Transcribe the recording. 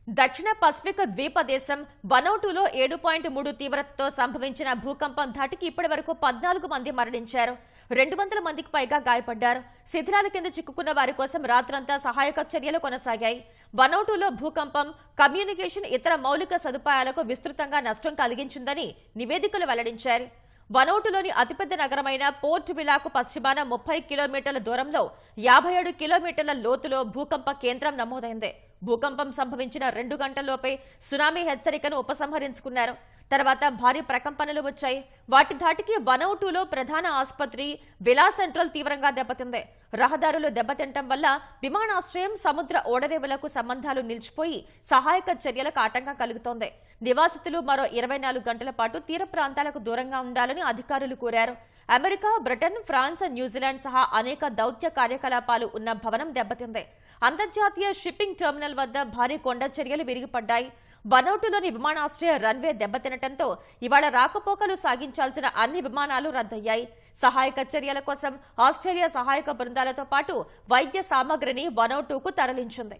దక్షిణ పసిఫిక్ ద్వీప దేశం వనౌటులో 7.3 తీవ్రతతో సంభవించిన భూకంపం ధాటికి ఇప్పటివరకు 14 మంది మరణించారు. 200 మందికి పైగా గాయపడ్డారు. శిథిలాల కింద చిక్కుకున్న వారి కోసం రాత్రంతా సహాయక చర్యలు కొనసాగాయి. వనౌటులో భూకంపం కమ్యూనికేషన్, ఇతర మౌలిక సదుపాయాలకు విస్తృతంగా నష్టం కలిగించిందని నివేదికలు వెల్లడించారు. వనౌటులోని అతిపెద్ద నగరమైన పోర్ట్ విలాకు పశ్చిమాన 30 కిలోమీటర్ల దూరంలో 57 కిలోమీటర్ల లోతులో భూకంప కేంద్రం నమోదైంది. భూకంపం సంభవించిన 2 గంటల్లోపే సునామీ హెచ్చరికను ఉపసంహరించుకున్నారు. తర్వాత భారీ ప్రకంపనలు వచ్చాయి. వాటి ధాటికి వనౌటులో ప్రధాన ఆసుపత్రి విలా సెంట్రల్ తీవ్రంగా దెబ్బతింది. రహదారులు దెబ్బతింటం వల్ల విమానాశ్రయం, సముద్ర ఓడరేవులకు సంబంధాలు నిలిచిపోయి సహాయక చర్యలకు ఆటంకం కలుగుతోంది. నివాసితులు మరో 24 గంటల పాటు తీర ప్రాంతాలకు దూరంగా ఉండాలని అధికారులు కోరారు. అమెరికా, బ్రిటన్, ఫ్రాన్స్, న్యూజిలాండ్ సహా అనేక దౌత్య కార్యకలాపాలు ఉన్న భవనం దెబ్బతింది. అంతర్జాతీయ షిప్పింగ్ టెర్మినల్ వద్ద భారీ కొండ చర్యలు విరిగిపడ్డాయి. వనౌటులోని విమానాశ్రయ రన్వే దెబ్బతినటంతో ఇవాళ రాకపోకలు సాగించాల్సిన అన్ని విమానాలు రద్దయ్యాయి. సహాయక చర్యల కోసం ఆస్ట్రేలియా సహాయక బృందాలతో పాటు వైద్య సామగ్రిని వనౌటుకు తరలించింది.